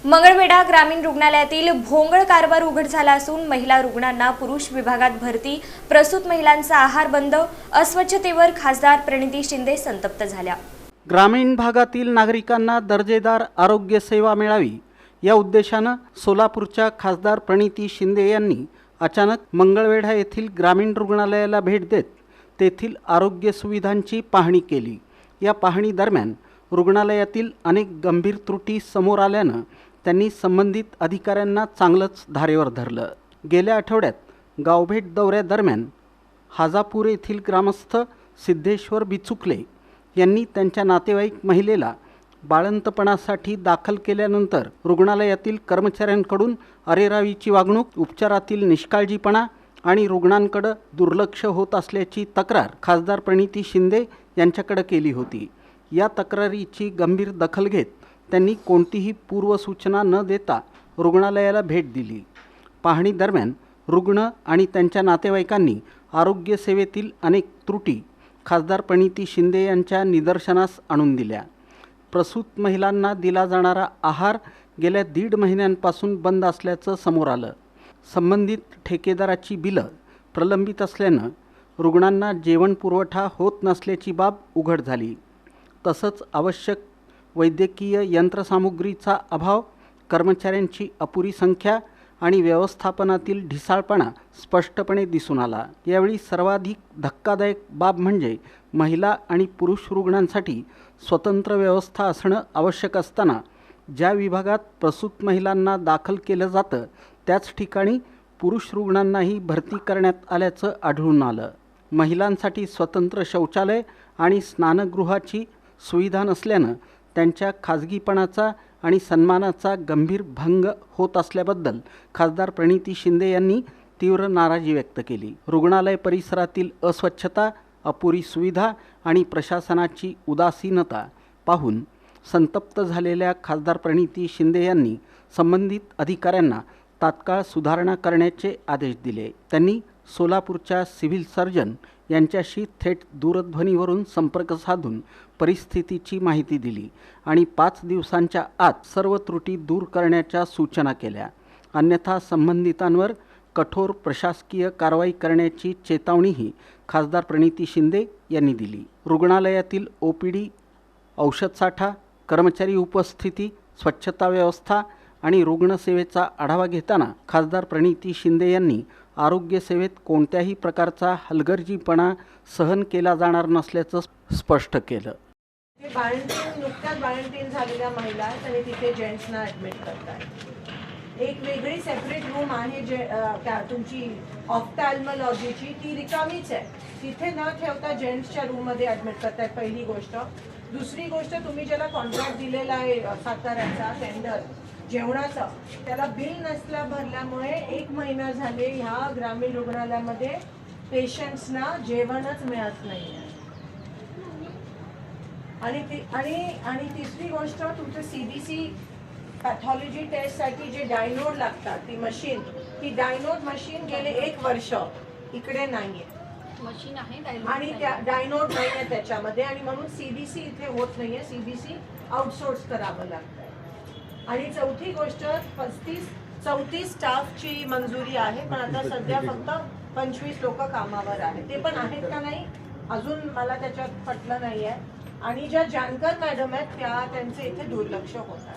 मंगळवेढा ग्रामीण रुग्णालयातील भोंगळ कारभार उघड झाला असून महिला रुग्णांना पुरुष विभागात भरती, प्रसूत महिलांचा आहार बंद, अस्वच्छतेवर खासदार प्रणिती शिंदे संतप्त झाल्या। ग्रामीण भागातील नागरिकांना दर्जेदार आरोग्य सेवा मिळावी या उद्देशाने सोलापूरच्या खासदार प्रणिती शिंदे यांनी अचानक मंगळवेढा येथील ग्रामीण रुग्णालयाला भेट देत तेथील आरोग्य सुविधांची पाहणी केली। या पाहणी दरम्यान रुग्णालयातील अनेक गंभीर त्रुटी समोर आल्याने त्यांनी संबंधित अधिकाऱ्यांना चांगलंच धारेवर धरलं। गेल्या आठवड्यात गावभेट दौऱ्यादरम्यान हाजापूर येथील ग्रामस्थ सिद्धेश्वर बिचुकले यांनी त्यांच्या नातेवाईक महिलेला बाळंतपणासाठी दाखल केल्यानंतर रुग्णालयातील कर्मचाऱ्यांकडून अरेरावीची वागणूक, उपचारातील निष्काळजीपणा आणि रुग्णांकडे दुर्लक्ष होत असल्याची तक्रार खासदार प्रणिती शिंदे यांच्याकडे केली होती। या तक्रारीची गंभीर दखल घेत त्यांनी कोणतीही पूर्वसूचना न देता रुग्णालयाला भेट दिली। पाहणी दरम्यान रुग्ण आणि त्यांच्या नातेवाईकांनी आरोग्य सेवेतील अनेक त्रुटी खासदार प्रणिती शिंदे यांच्या निदर्शनास आणून दिल्या। प्रसूत महिलांना दिला जाणारा आहार गेल्या 1.5 महिन्यांपासून बंद असल्याचं समोर आलं। संबंधित ठेकेदाराची बिलं प्रलंबित असल्यानं रुग्णांना जेवण पुरवठा होत नसल्याची बाब उघड झाली। तसंच आवश्यक वैद्यकीय यंत्रसामुग्रीचा अभाव, कर्मचाऱ्यांची अपुरी संख्या आणि व्यवस्थापनातील ढिसाळपणा स्पष्टपणे दिसून आला। यावेळी सर्वाधिक धक्कादायक बाब म्हणजे महिला आणि पुरुष रुग्णांसाठी स्वतंत्र व्यवस्था असणं आवश्यक असताना ज्या विभागात प्रसूत महिलांना दाखल केलं जातं त्याच ठिकाणी पुरुष रुग्णांनाही भरती करण्यात आल्याचं आढळून आलं। महिलांसाठी स्वतंत्र शौचालय आणि स्नानगृहाची सुविधा नसल्यानं त्यांच्या खाजगीपणाचा आणि सन्मानाचा गंभीर भंग होत असल्याबद्दल खासदार प्रणिती शिंदे यांनी तीव्र नाराजी व्यक्त केली। रुग्णालय परिसरातील अस्वच्छता, अपुरी सुविधा आणि प्रशासनाची उदासीनता पाहून संतप्त झालेल्या खासदार प्रणिती शिंदे यांनी संबंधित अधिकाऱ्यांना तात्काळ सुधारणा करण्याचे आदेश दिले। त्यांनी सोलापूरच्या सिव्हिल सर्जन यांच्याशी थेट दूरध्वनीवरून संपर्क साधून परिस्थितीची माहिती दिली आणि 5 दिवसांच्या आत सर्व त्रुटी दूर करण्याच्या सूचना केल्या। अन्यथा संबंधितांवर कठोर प्रशासकीय कारवाई करण्याची चेतावणीही खासदार प्रणिती शिंदे यांनी दिली। रुग्णालयातील OPD, औषधसाठा, कर्मचारी उपस्थिती, स्वच्छता व्यवस्था आणि रुग्णसेवेचा आढावा घेताना खासदार प्रणिती शिंदे यांनी आरोग्य सेवेत कोणत्याही प्रकारचा हलगर्जीपणा सहन केला जाणार नसल्याचं स्पष्ट केलं। नुकत्याच बाळंतीण झालेल्या महिला आणि तिथे जेंट्सना ॲडमिट करतात। एक वेगळी सेपरेट रूम आहे जे तुमची ऑफ्थॅल्मॉलॉजीची, ती रिकामीच आहे। तिथे न ठेवता जेंट्सच्या रूममध्ये ॲडमिट करतात, पहिली गोष्ट। दुसरी गोष्ट, तुम्ही ज्याला कॉन्ट्रॅक्ट दिलेला आहे साताऱ्याचा टेंडर जेवणाचं, त्याला बिल नसल्या भरल्यामुळे 1 महिना झाले ह्या ग्रामीण रुग्णालयामध्ये पेशंट्सना जेवणच मिळत नाही आहे। आणि तिसरी गोष्ट, तुमचं CBC पॅथॉलॉजी टेस्टसाठी जे डायनोड लागतात, ती मशीन, ती डायनोड मशीन गेले 1 वर्ष इकडे नाहीये, मशीन आहे आणि त्या डायनोड नाहीये त्याच्यामध्ये, आणि म्हणून CBC इथे होत नाहीये, CBC आउटसोर्स करावं लागतंय। आणि चौथी गोष्ट, 34 स्टाफची मंजुरी आहे, पण आता सध्या फक्त 25 लोक कामावर आहेत। ते पण आहेत का नाही अजून मला त्याच्यात पटलं नाही आहे। आणि ज्या जानकर मॅडम आहेत त्यांचे इथे दुर्लक्ष होत आहे।